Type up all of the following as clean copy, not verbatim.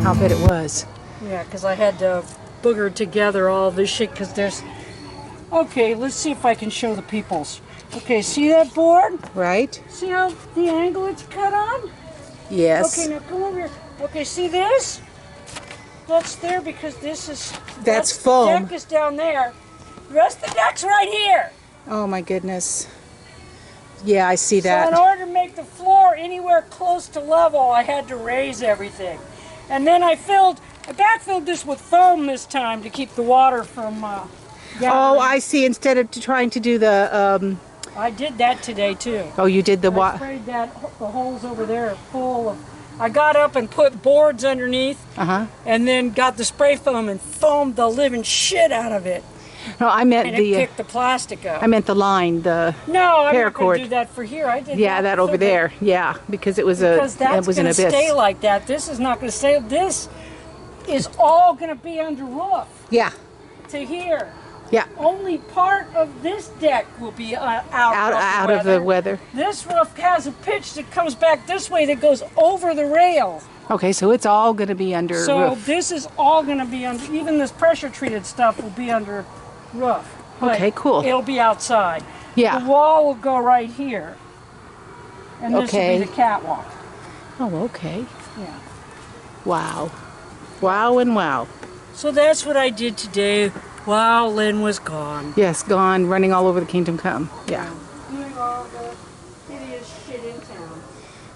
I'll bet it was. Yeah, because I had to booger together all this shit because there's... Okay, let's see if I can show the peoples. Okay, see that board? Right? See how the angle it's cut on? Yes. Okay, now come over here. Okay, see this? That's there because this is... That's foam. The deck is down there. The rest of the deck's right here. Oh my goodness. Yeah, I see that. So in order to make the floor anywhere close to level, I had to raise everything. And then I backfilled this with foam this time to keep the water from gathering. Oh, I see. Instead of trying to do the... I did that today too. Oh, you did the I what? sprayed the holes over there are full of... I got up and put boards underneath, and then got the spray foam and foamed the living shit out of it. No, I meant and the... it picked the plastic up. I meant the line, the No, I'm not paracord. going to do that for here. I did that over there. Yeah, because it was an abyss. Because that's going to stay like that. This is not going to stay. This is all going to be under roof. Yeah. To here. Yeah. Only part of this deck will be out of the weather. This roof has a pitch that comes back this way that goes over the rail. Okay, so it's all going to be under roof. So this is all going to be under, even this pressure treated stuff will be under roof. Okay, cool. It'll be outside. Yeah. The wall will go right here. And this will be the catwalk. Oh, okay. Yeah. Wow. Wow and wow. So that's what I did today while Lynn was gone. Yes, gone, running all over the kingdom come. Yeah. Doing all the hideous shit in town.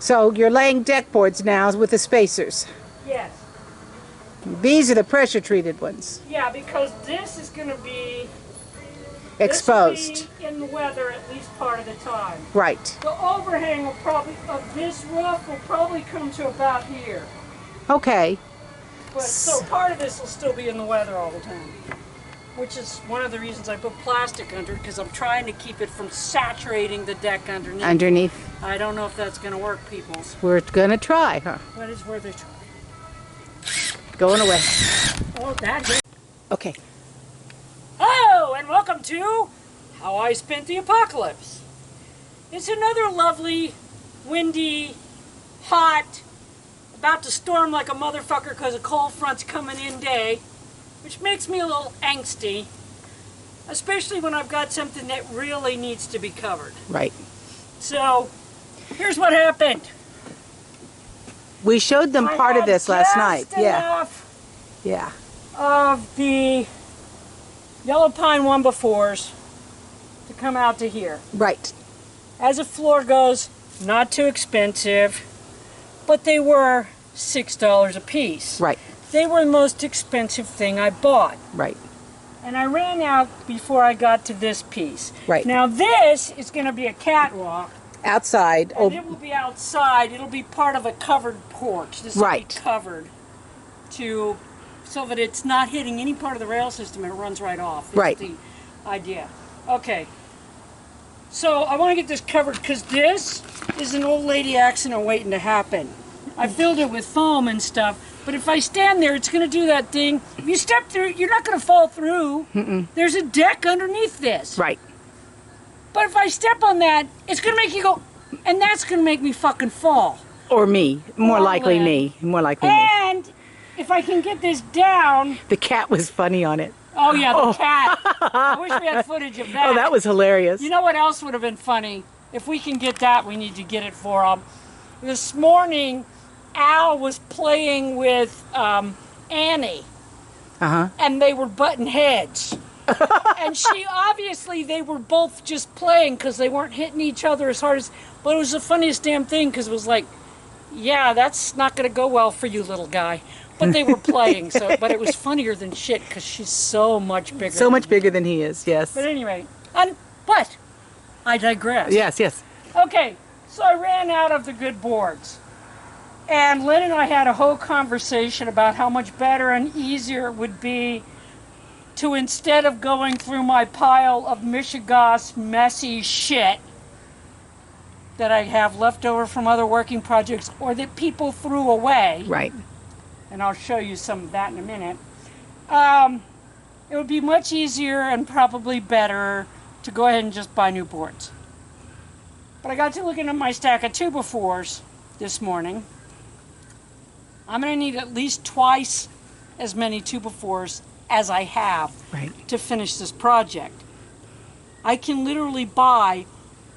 So you're laying deck boards now with the spacers. Yes. These are the pressure treated ones. Yeah, because this is going to be exposed. This will be in the weather at least part of the time. Right. The overhang will probably of this roof will probably come to about here. Okay. But so part of this will still be in the weather all the time. Which is one of the reasons I put plastic under it, because I'm trying to keep it from saturating the deck underneath. Underneath. I don't know if that's going to work, peoples. We're going to try, huh? But it's worth a try. Going away. Oh, that hit. Okay. Oh, and welcome to How I Spent the Apocalypse. It's another lovely, windy, hot, about to storm like a motherfucker because a cold front's coming in day. Which makes me a little angsty, especially when I've got something that really needs to be covered. Right. So, here's what happened. We showed them part of this last night. Yeah. Yeah. Of the yellow pine 1x4s to come out to here. Right. As a floor goes, not too expensive, but they were $6 a piece. Right. They were the most expensive thing I bought. Right. And I ran out before I got to this piece. Right. Now this is going to be a catwalk. Outside. And it will be outside. It'll be part of a covered porch. This will be covered so that it's not hitting any part of the rail system and it runs right off. That's the idea. Okay. So I want to get this covered because this is an old lady accident waiting to happen. I filled it with foam and stuff. But if I stand there, it's going to do that thing. If you step through, you're not going to fall through. There's a deck underneath this. Right. But if I step on that, it's going to make you go, and that's going to make me fucking fall. Or me. More likely me. More likely me. And if I can get this down... The cat was funny on it. Oh, yeah, the cat. I wish we had footage of that. Oh, that was hilarious. You know what else would have been funny? If we can get that, we need to get it for them. This morning... Al was playing with Annie, and they were butting heads. And obviously they were both just playing because they weren't hitting each other as hard as, but it was the funniest damn thing because it was like, yeah, that's not going to go well for you, little guy. But they were playing, but it was funnier than shit because she's so much bigger. So much bigger than he is, yes. But anyway, but I digress. Yes, yes. Okay, so I ran out of the good boards. And Lynn and I had a whole conversation about how much better and easier it would be to, instead of going through my pile of Michigas messy shit that I have left over from other working projects or that people threw away. Right. And I'll show you some of that in a minute. It would be much easier and probably better to go ahead and just buy new boards. But I got to looking at my stack of 2x4s this morning. I'm going to need at least twice as many 2x4s as I have to finish this project. I can literally buy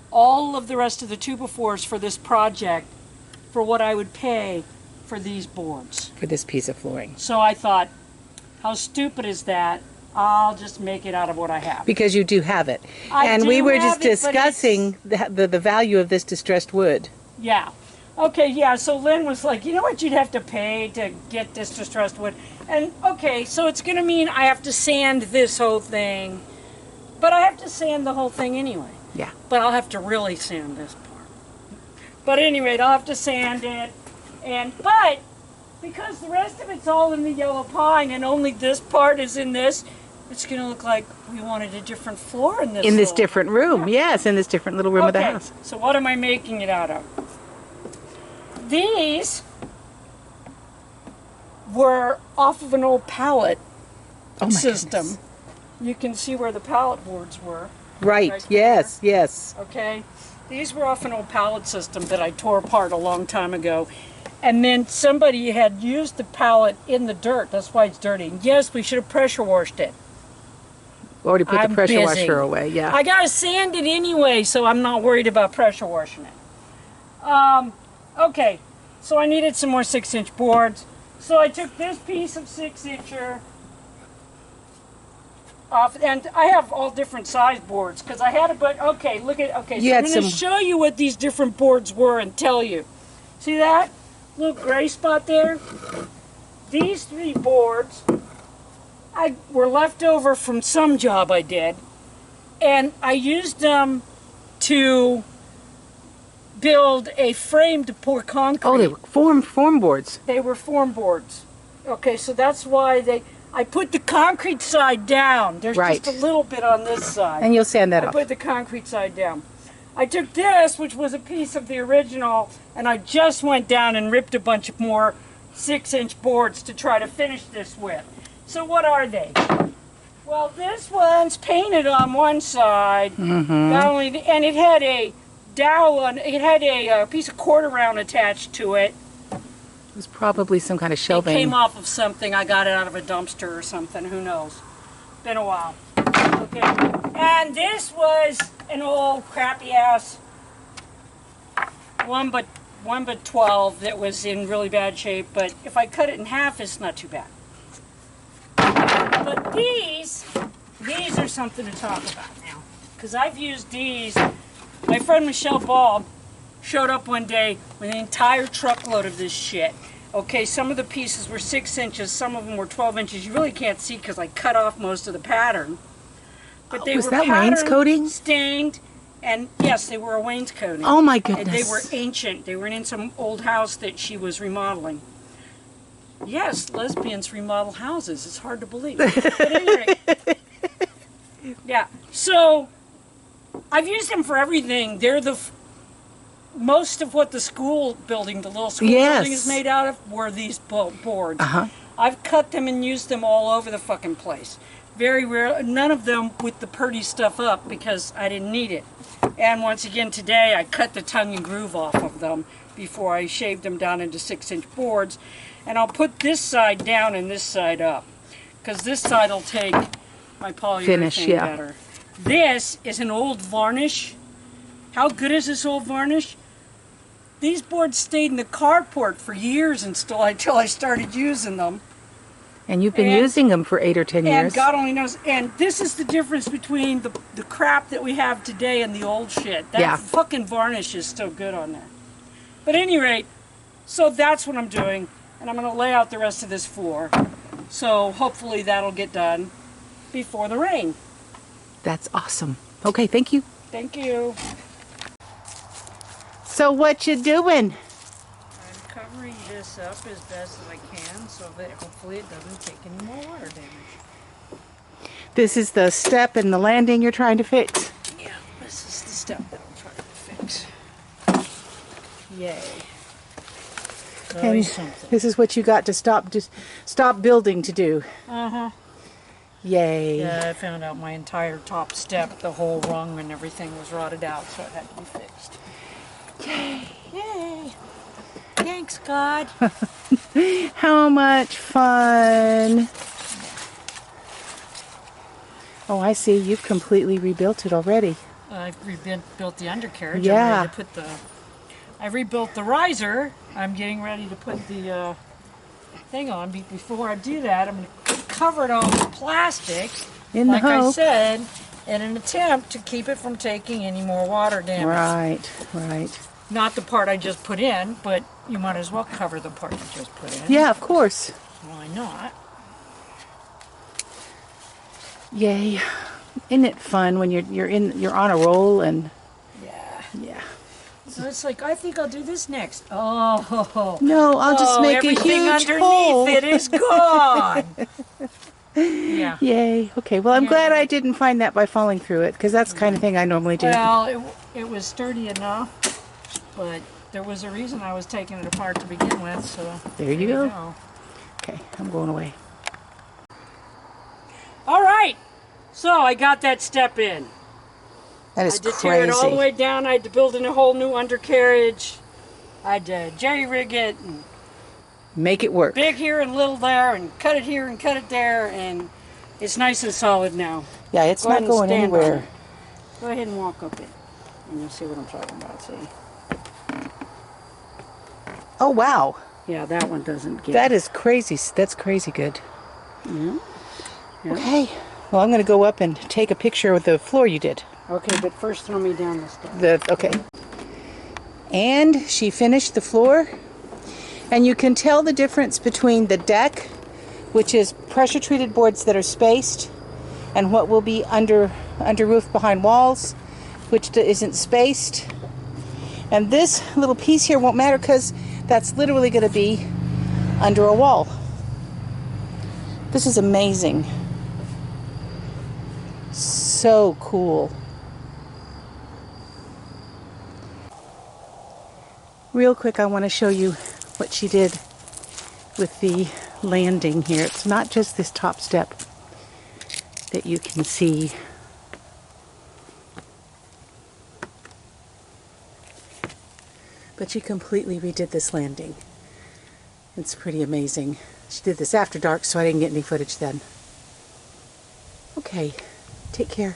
all of the rest of the 2x4s for this project for what I would pay for these boards. For this piece of flooring. So I thought, how stupid is that? I'll just make it out of what I have. Because you do have it. And we were just discussing the value of this distressed wood. Yeah. Okay, yeah, so Lynn was like, you know what you'd have to pay to get this distressed wood? And, okay, so it's going to mean I have to sand this whole thing. But I have to sand the whole thing anyway. Yeah. But I'll have to really sand this part. But anyway, I'll have to sand it. But because the rest of it's all in the yellow pine and only this part is in this, it's going to look like we wanted a different floor in this. In this different room, yes, in this different little room of the house. So what am I making it out of? These were off of an old pallet system. Goodness. You can see where the pallet boards were. Right, yes, yes. Okay, these were off an old pallet system that I tore apart a long time ago. And then somebody had used the pallet in the dirt. That's why it's dirty. And yes, we should have pressure washed it. Already put the pressure washer away, yeah. I gotta sand it anyway, so I'm not worried about pressure washing it. Okay, so I needed some more 6-inch boards. So I took this piece of 6-incher off, and I have all different size boards because I had a but. Okay, look at so I'm going to show you what these different boards were and tell you. See that little gray spot there? These 3 boards were left over from some job I did, and I used them to build a frame to pour concrete. Oh, they were form boards. They were form boards. Okay, so that's why I put the concrete side down. There's just a little bit on this side. And you'll sand that off. I put the concrete side down. I took this, which was a piece of the original, and I just went down and ripped a bunch of more 6-inch boards to try to finish this with. So what are they? Well, this one's painted on one side, and it had a dowel on. It had a piece of quarter round attached to it. It was probably some kind of shelving. It came off of something. I got it out of a dumpster or something. Who knows? Been a while. Okay. And this was an old crappy ass 1 by 12 that was in really bad shape. But if I cut it in half, it's not too bad. But these are something to talk about now, because I've used these. My friend Michelle Ball showed up one day with an entire truckload of this shit. Okay, some of the pieces were 6 inches, some of them were 12 inches. You really can't see because I cut off most of the pattern. But they was were that wainscoting? Stained, and yes, they were a wainscoting. Oh my goodness. And they were ancient. They were in some old house that she was remodeling. Yes, lesbians remodel houses. It's hard to believe. But anyway, yeah. So I've used them for everything. They're most of what the school building, the little school building is made out of, were these boards. I've cut them and used them all over the fucking place. Very rare. None of them with the purdy stuff up because I didn't need it. And once again today, I cut the tongue and groove off of them before I shaved them down into 6-inch boards. And I'll put this side down and this side up, because this side will take my polyurethane better. This is an old varnish. How good is this old varnish? These boards stayed in the carport for years until I started using them. And you've been using them for 8 or 10 years. And God only knows. And this is the difference between the crap that we have today and the old shit. That fucking varnish is still good on there. But at any rate, so that's what I'm doing. And I'm going to lay out the rest of this floor. So hopefully that'll get done before the rain. That's awesome. Okay, thank you. Thank you. So what you doing? I'm covering this up as best as I can so that hopefully it doesn't take any more water damage. This is the step and the landing you're trying to fix? Yeah, this is the step that I'm trying to fix. Yay. And this is what you got to stop building to do. Yay. Yeah, I found out my entire top step, the whole rung and everything was rotted out, so it had to be fixed. Yay. Yay. Thanks, God. How much fun. Oh, I see. You've completely rebuilt it already. I've rebuilt the undercarriage. Yeah. I'm ready to put I rebuilt the riser. I'm getting ready to put the thing on. Before I do that, I'm going to cover it all with plastic, In the like I hope. said, in an attempt to keep it from taking any more water damage. Right, right. Not the part I just put in, but you might as well cover the part you just put in. Yeah, of course. Why not? Yay. Isn't it fun when you're on a roll and yeah. So it's like, I think I'll do this next. Oh. No, I'll just make a everything huge underneath hole. it is gone. Yeah. Yay. Okay, well, I'm glad I didn't find that by falling through it, because that's the kind of thing I normally do. Well, it was sturdy enough, but there was a reason I was taking it apart to begin with, so There you go. Okay, I'm going away. All right, so I got that step in. That is I had to tear it all the crazy. way down. I had to build in a whole new undercarriage. I had to jerry-rig it and Make it work. big here and little there and cut it here and cut it there, and it's nice and solid now. Yeah, it's Go ahead not and going stand on anywhere. it. Go ahead and walk up it, and you'll see what I'm talking about. See? Oh, wow. Yeah, that one doesn't get. That is crazy. That's crazy good. Yeah. Yeah. Okay. Well, I'm going to go up and take a picture of the floor you did. Okay, but first throw me down the steps. Okay. And she finished the floor. And you can tell the difference between the deck, which is pressure treated boards that are spaced, and what will be under roof behind walls, which isn't spaced. And this little piece here won't matter because that's literally going to be under a wall. This is amazing. So cool. Real quick, I want to show you what she did with the landing here. It's not just this top step that you can see. But she completely redid this landing. It's pretty amazing. She did this after dark, so I didn't get any footage then. Okay, take care.